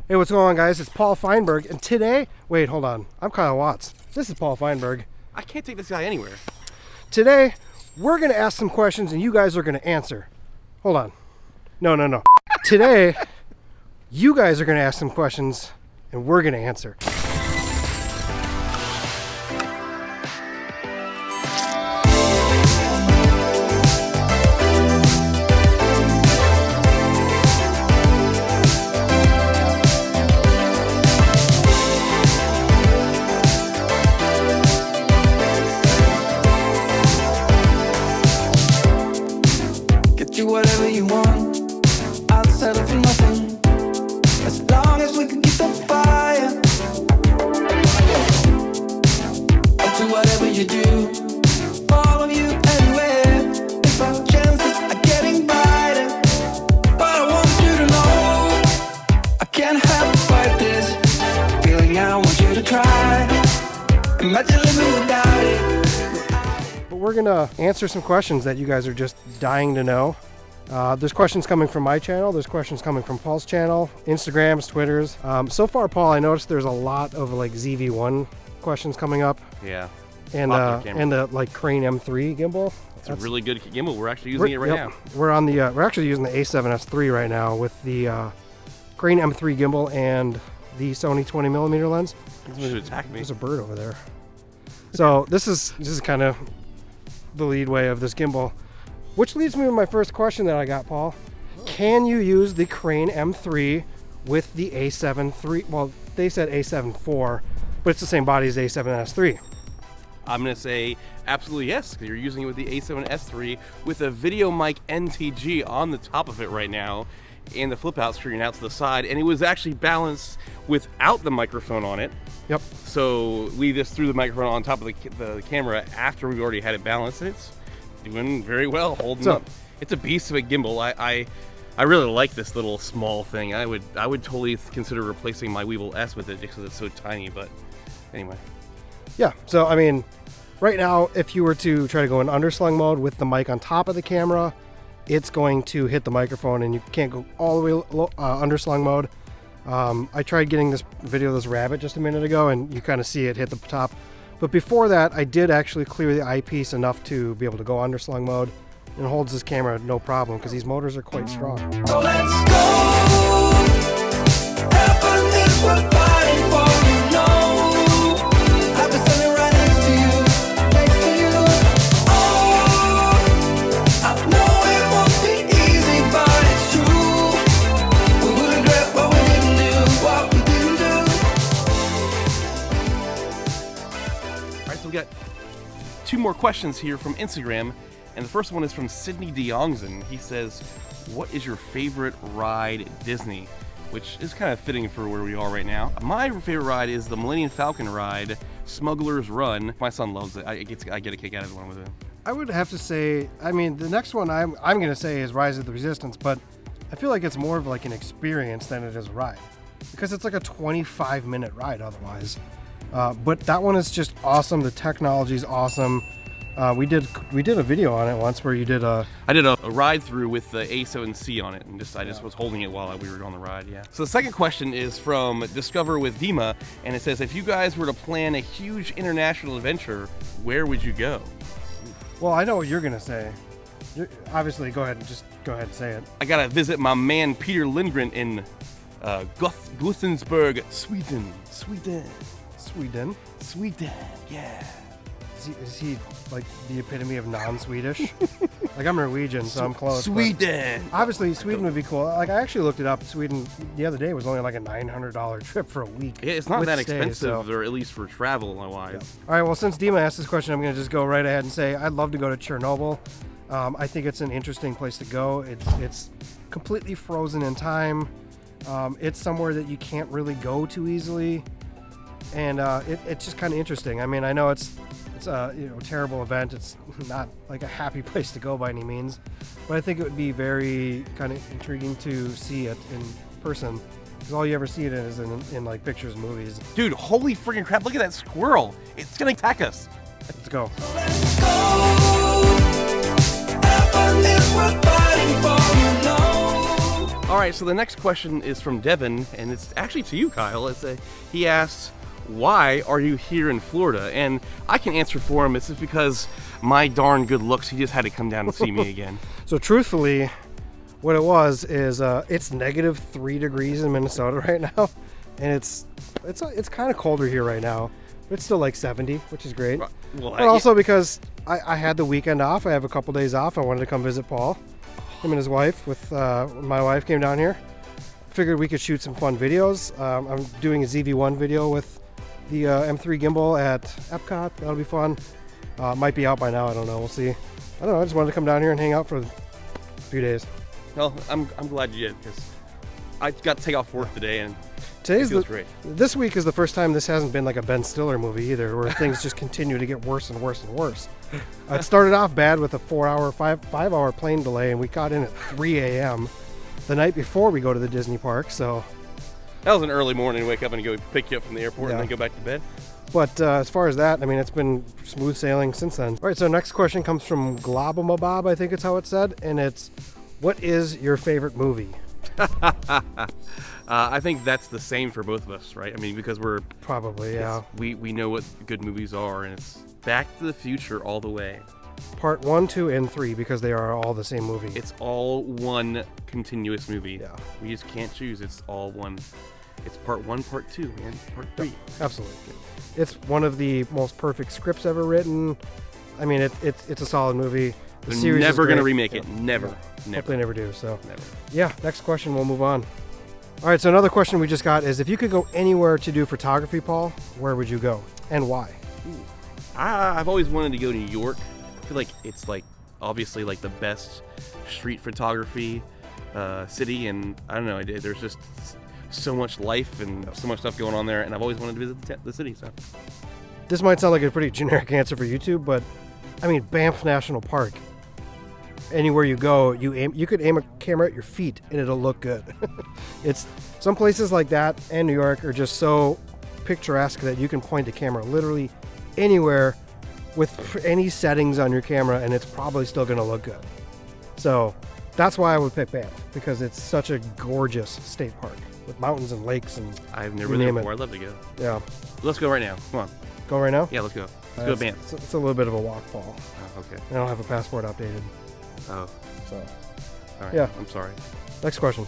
Hey, what's going on, guys? It's Paul Feinberg, and today... Wait, hold on. I'm Kyle Watts. This is Paul Feinberg. I can't take this guy anywhere. Today, we're going to ask some questions, and you guys are going to answer. Hold on. No. Today, you guys are going to ask some questions, and we're going to answer. Whatever you want, I'll settle for nothing, as long as we can keep the fire. I'll do whatever you do, follow you anywhere, if our chances are getting brighter. But I want you to know, I can't help but fight this feeling. I want you to try, imagine living without it. But we're going to answer some questions that you guys are just dying to know. There's questions coming from my channel, there's questions coming from Paul's channel, Instagrams, Twitters. So far, Paul, I noticed there's a lot of like ZV-E10 questions coming up. Yeah. And the like Crane M3 gimbal. It's a really good gimbal. We're actually using it right now. We're actually using the A7S III right now with the Crane M3 gimbal and the Sony 20mm lens. It's going to attack me. There's a bird over there. So this is kind of the lead way of this gimbal. Which leads me to my first question that I got, Paul. Can you use the Crane M3 with the A7 III? Well, they said A7 IV, but it's the same body as A7S III. I'm going to say absolutely yes, because you're using it with the A7S III with a Video Mic NTG on the top of it right now, and the flip-out screen out to the side, and it was actually balanced without the microphone on it. Yep. So we just threw the microphone on top of the camera after we already had it balanced, and it's doing very well, holding up. It's a beast of a gimbal. I really like this little small thing. I would totally consider replacing my Weevil S with it just because it's so tiny, but anyway. Yeah, so I mean, right now, if you were to try to go in underslung mode with the mic on top of the camera, it's going to hit the microphone and you can't go all the way underslung mode. I tried getting this video of this rabbit just a minute ago and you kind of see it hit the top. But before that, I did actually clear the eyepiece enough to be able to go underslung mode, and it holds this camera no problem because these motors are quite strong. So let's go. Heaven is worth fighting for, you know. I've been standing right next to you. Oh, I know it won't be easy, but it's true. We will regret what we didn't do, All right, so we got two more questions here from Instagram, and the first one is from Sidney Diongzon. He says, what is your favorite ride at Disney? Which is kind of fitting for where we are right now. My favorite ride is the Millennium Falcon ride, Smuggler's Run. My son loves it. I get a kick out of the one with it. I would have to say, I mean, the next one I'm going to say is Rise of the Resistance, but I feel like it's more of like an experience than it is a ride, because it's like a 25-minute ride otherwise. But that one is just awesome. The technology is awesome. We did a video on it once where you did a... I did a ride through with the A7C on it, and I just was holding it while we were on the ride, yeah. So the second question is from Discover with Dima, and it says, if you guys were to plan a huge international adventure, where would you go? Well, I know what you're going to say. Obviously, go ahead and say it. I gotta visit my man Peter Lindgren in Gothenburg, Sweden. Sweden, yeah. Is he like the epitome of non-Swedish? Like, I'm Norwegian, so I'm close. Sweden! Obviously, Sweden would be cool. Like, I actually looked it up. Sweden the other day was only like a $900 trip for a week. Yeah, it's not that expensive, or at least for travel-wise. Yeah. All right, well, since Dima asked this question, I'm going to just go right ahead and say I'd love to go to Chernobyl. I think it's an interesting place to go. It's completely frozen in time. It's somewhere that you can't really go too easily. And it's just kind of interesting. I mean, I know it's a terrible event. It's not like a happy place to go by any means, but I think it would be very kind of intriguing to see it in person, because all you ever see it is in like pictures and movies. Dude, holy freaking crap! Look at that squirrel. It's gonna attack us. Let's go. Let's go. Heaven is worth fighting for, you know. All right, so the next question is from Devin, and it's actually to you, Kyle. He asks, why are you here in Florida? And I can answer for him. It's just because my darn good looks, he just had to come down and see me again. So truthfully, what it was is it's -3 degrees in Minnesota right now, and it's kind of colder here right now. But it's still like 70, which is great. Well, But also because I had the weekend off, I have a couple days off. I wanted to come visit Paul, him and his wife. My wife came down here. Figured we could shoot some fun videos. I'm doing a ZV-1 video with the M3 gimbal at Epcot. That'll be fun. Might be out by now. I don't know. We'll see. I don't know. I just wanted to come down here and hang out for a few days. Well, I'm glad you did, because I got to take off work today, and Today's it feels great. This week is the first time this hasn't been like a Ben Stiller movie either, where things just continue to get worse and worse and worse. It started off bad with a 5-hour plane delay, and we got in at 3 a.m. the night before we go to the Disney park. So That was an early morning. Wake up and go pick you up from the airport and then go back to bed. But as far as that, I mean, it's been smooth sailing since then. All right, so next question comes from Globamabob, I think it's how it's said, and it's, what is your favorite movie? I think that's the same for both of us, right? I mean, because we're Probably, yeah. we know what good movies are, and it's Back to the Future all the way. Part 1, 2, and 3, because they are all the same movie. It's all one continuous movie. Yeah. We just can't choose. It's all one. It's part 1, part 2, and part 3. Absolutely. It's one of the most perfect scripts ever written. I mean, it's a solid movie. The They're series never is going to great. remake it. Never. Hope Never. they never do. So, Never. yeah, next question. We'll move on. All right, so another question we just got is, if you could go anywhere to do photography, Paul, where would you go and why? I've always wanted to go to New York. I feel like it's obviously the best street photography city, and I don't know, there's just so much life and so much stuff going on there, and I've always wanted to visit the city. So This might sound like a pretty generic answer for YouTube, but I mean, Banff National Park. Anywhere you go, you could aim a camera at your feet and it'll look good. It's some places like that and New York are just so picturesque that you can point a camera literally anywhere with any settings on your camera, and it's probably still going to look good. So that's why I would pick Banff, because it's such a gorgeous state park with mountains and lakes, and I've never you been there name it. before. I'd love to go. Yeah. Let's go right now. Come on. Go right now? Yeah, let's go. Let's go to Banff. It's a little bit of a walk, Paul. Oh, okay. I don't have a passport updated. Oh, So all right. Yeah. I'm sorry. next question.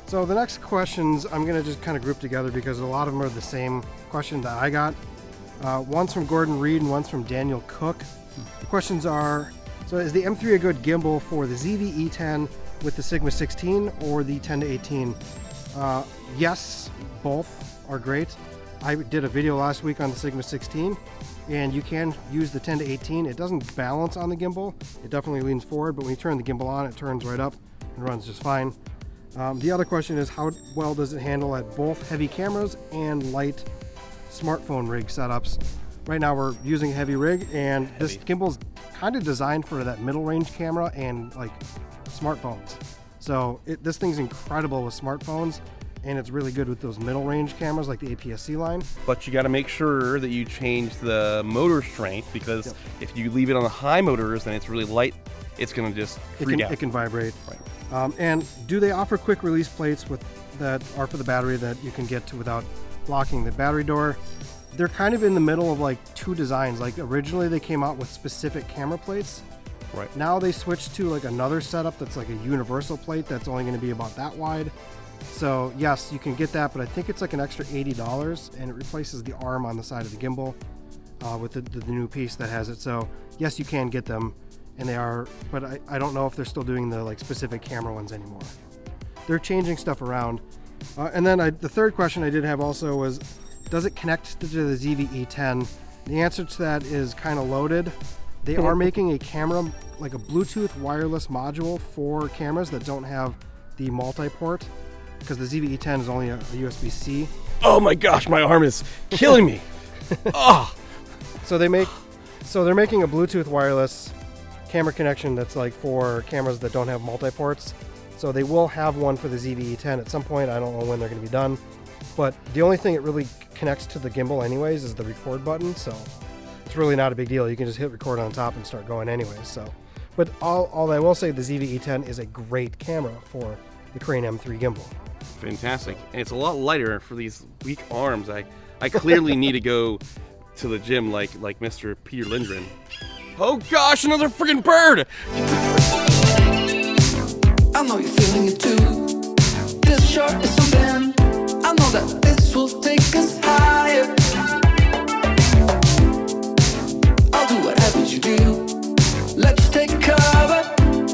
So the next questions I'm going to just kind of group together because a lot of them are the same question that I got. One's from Gordon Reed and one's from Daniel Cook. The questions are, so is the M3 a good gimbal for the ZV-E10 with the Sigma 16 or the 10 to 18? Yes, both are great. I did a video last week on the Sigma 16, and you can use the 10 to 18. It doesn't balance on the gimbal. It definitely leans forward, but when you turn the gimbal on, it turns right up and runs just fine. The other question is, how well does it handle at both heavy cameras and light smartphone rig setups? Right now we're using a heavy rig, and this gimbal's kind of designed for that middle range camera and like smartphones. So this thing's incredible with smartphones, and it's really good with those middle range cameras like the APS-C line. But you got to make sure that you change the motor strength, because if you leave it on the high motors and it's really light, it's going to just freak out. It can vibrate. Right. And do they offer quick release plates that are for the battery that you can get to without blocking the battery door? They're kind of in the middle of like two designs. Like originally they came out with specific camera plates. Right. Now they switched to like another setup that's like a universal plate that's only going to be about that wide. So yes, you can get that, but I think it's like an extra $80, and it replaces the arm on the side of the gimbal with the new piece that has it. So yes, you can get them, and they are, but I don't know if they're still doing the like specific camera ones anymore. They're changing stuff around. And then the third question I did have also was, does it connect to the ZV-E10? The answer to that is kind of loaded. They are making a camera, like a Bluetooth wireless module for cameras that don't have the multi-port, because the ZV-E10 is only a USB-C. Oh my gosh, my arm is killing me. Oh. So they're making a Bluetooth wireless camera connection that's like for cameras that don't have multi-ports. So they will have one for the ZV-E10 at some point. I don't know when they're going to be done. But the only thing it really connects to the gimbal anyways is the record button. So it's really not a big deal. You can just hit record on top and start going anyways. So, but all I will say, the ZV-E10 is a great camera for the Crane M3 gimbal. Fantastic. And it's a lot lighter for these weak arms. I clearly need to go to the gym like Mr. Peter Lindgren. Oh gosh, another freaking bird! I know you're feeling it too. This short is something. I know that this will take us higher. I'll do whatever you do. Let's take cover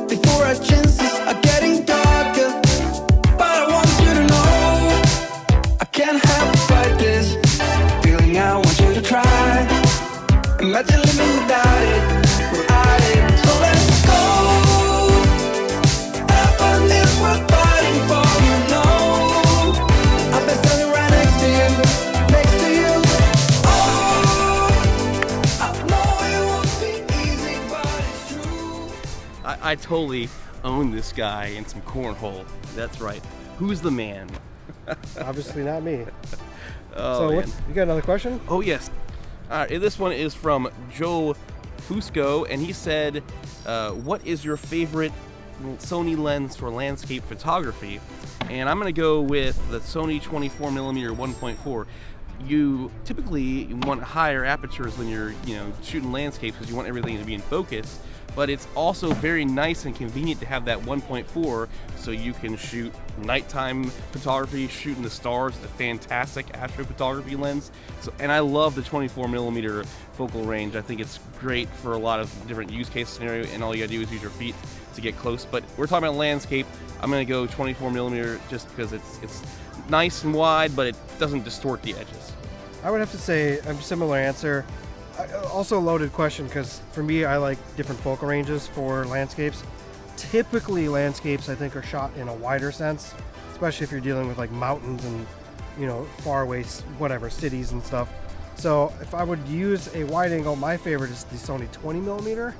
before our chances are getting darker. But I want you to know I can't help but fight this feeling. I want you to try. Imagine living without it. So let's go. Happiness we're fighting for, you know. I've been standing right next to you, next to you. Oh, I know it won't be easy, but it's true. I totally own this guy in some cornhole. That's right. Who's the man? Obviously not me. Oh, So man. you got another question? Oh, yes. All right, this one is from Joe Fusco, and he said, what is your favorite Sony lens for landscape photography? And I'm going to go with the Sony 24mm 1.4. You typically want higher apertures when you're shooting landscapes because you want everything to be in focus, but it's also very nice and convenient to have that 1.4 so you can shoot nighttime photography, shooting the stars. It's a fantastic astrophotography lens. And I love the 24mm focal range. I think it's great for a lot of different use case scenarios, and all you gotta do is use your feet to get close. But we're talking about landscape. I'm gonna go 24mm just because it's nice and wide, but it doesn't distort the edges. I would have to say a similar answer. Also a loaded question because for me, I like different focal ranges for landscapes. Typically, landscapes I think are shot in a wider sense, especially if you're dealing with like mountains and far away whatever cities and stuff. So if I would use a wide angle, my favorite is the Sony 20mm.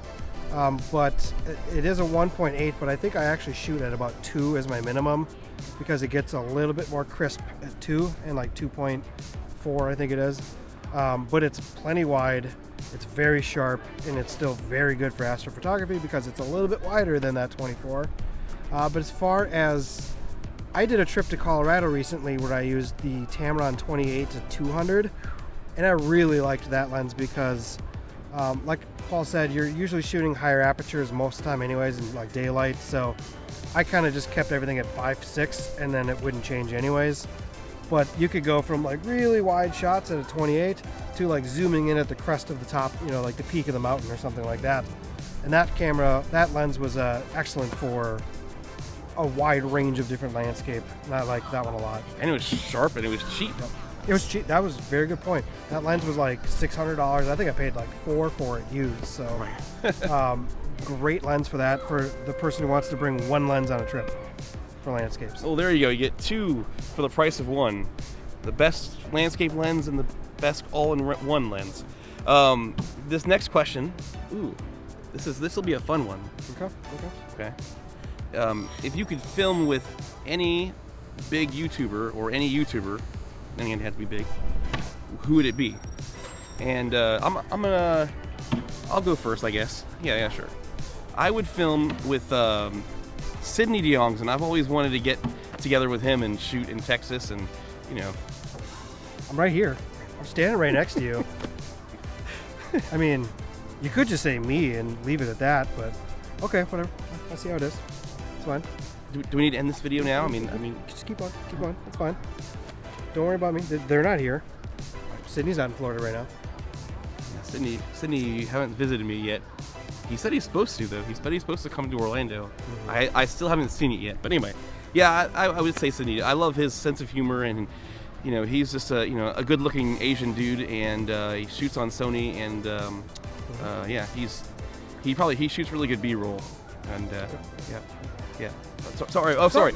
But it is a 1.8, but I think I actually shoot at about 2 as my minimum because it gets a little bit more crisp at 2 and like 2.4 I think it is. But it's plenty wide, it's very sharp, and it's still very good for astrophotography because it's a little bit wider than that 24. But as far as, I did a trip to Colorado recently where I used the Tamron 28-200, and I really liked that lens because, like Paul said, you're usually shooting higher apertures most of the time anyways in like daylight, so I kind of just kept everything at 5.6 and then it wouldn't change anyways. But you could go from like really wide shots at a 28 to like zooming in at the crest of the top, like the peak of the mountain or something like that. And that lens was excellent for a wide range of different landscape. And I like that one a lot. And it was sharp and it was cheap. It was cheap. That was a very good point. That lens was like $600. I think I paid like $4 for it used. So great lens for that, for the person who wants to bring one lens on a trip for landscapes. Oh, there you go. You get 2 for the price of 1. The best landscape lens and the best all-in-one lens. This next question, this will be a fun one. Okay. If you could film with any big YouTuber or any YouTuber, then it had to be big, who would it be? And I'll go first, I guess. Yeah, sure. I would film with Sidney Diongzon. I've always wanted to get together with him and shoot in Texas, and I'm right here. I'm standing right next to you. I mean, you could just say me and leave it at that, but okay, whatever. I see how it is. It's fine. Do we need to end this video now? I mean, just keep on. It's fine. Don't worry about me. They're not here. Sydney's out in Florida right now. Yeah, Sidney haven't visited me yet. He said he's supposed to, though. He said he's supposed to come to Orlando. Mm-hmm. I still haven't seen it yet. But anyway, yeah, I would say Sidney. I love his sense of humor, and he's just a good-looking Asian dude, and he shoots on Sony, and yeah, he shoots really good B-roll, and yeah. Sorry. Oh, sorry.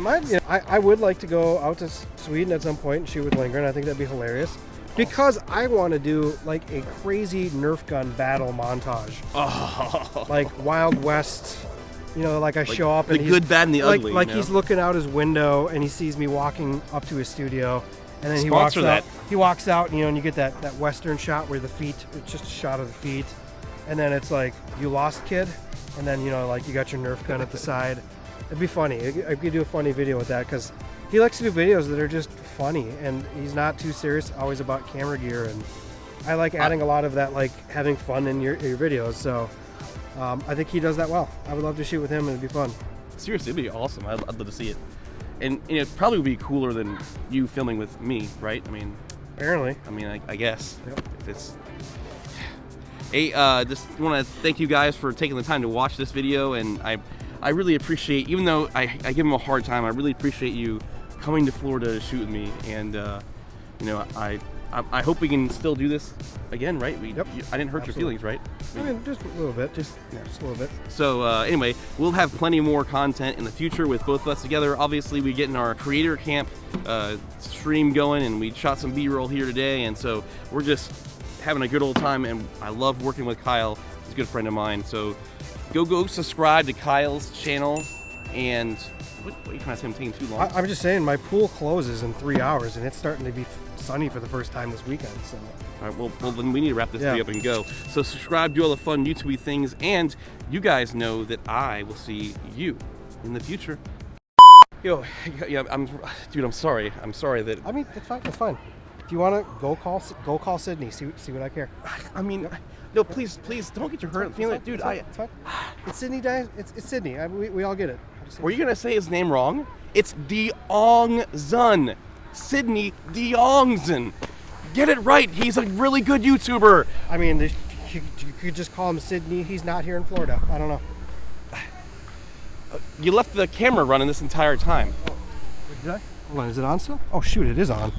I would like to go out to Sweden at some point and shoot with Lindgren. I think that'd be hilarious. Because I want to do like a crazy Nerf gun battle montage. Oh. Like Wild West, like I show up and the good, bad, and the ugly. Like he's looking out his window and he sees me walking up to his studio, and then he walks out, and you get that Western shot where the feet, it's just a shot of the feet, and then it's like, you lost, kid, and then like you got your Nerf gun at the side. It'd be funny. I could do a funny video with that because he likes to do videos that are just funny, and he's not too serious always about camera gear. And I like adding a lot of that, like having fun in your videos. So I think he does that well. I would love to shoot with him, and it'd be fun. Seriously, it'd be awesome. I'd love to see it. And it probably would be cooler than you filming with me, right? Apparently. I guess. Yep. If it's... Hey, just want to thank you guys for taking the time to watch this video, and I really appreciate, even though I give him a hard time, I really appreciate you coming to Florida to shoot with me, and you know, I hope we can still do this again, right? Yep. I didn't hurt your Absolutely. feelings, right? I mean, just a little bit, just a little bit. So anyway, we'll have plenty more content in the future with both of us together. Obviously, we get in our creator camp stream going, and we shot some B-roll here today, and so we're just having a good old time, and I love working with Kyle. He's a good friend of mine. So go subscribe to Kyle's channel. And what are you trying to say? I'm taking too long. I'm just saying, my pool closes in 3 hours, and it's starting to be sunny for the first time this weekend. So. All right, well, then we need to wrap this Yeah. video up and go. So subscribe, do all the fun YouTube things, and you guys know that I will see you in the future. Yo, yeah, dude, I'm sorry. I'm sorry that. I mean, it's fine. It's fine. If you want to go call Sidney. See what I care. I mean, no, please don't get your hurt feeling, dude. It's fine. It's Sidney, guys. It's Sidney. We all get it. Were you gonna say his name wrong? It's Diongzon. Sidney Diongzon. Get it right. He's a really good YouTuber. I mean, you could just call him Sidney. He's not here in Florida. I don't know. You left the camera running this entire time. Did I? Hold on. Is it on still? Oh shoot! It is on.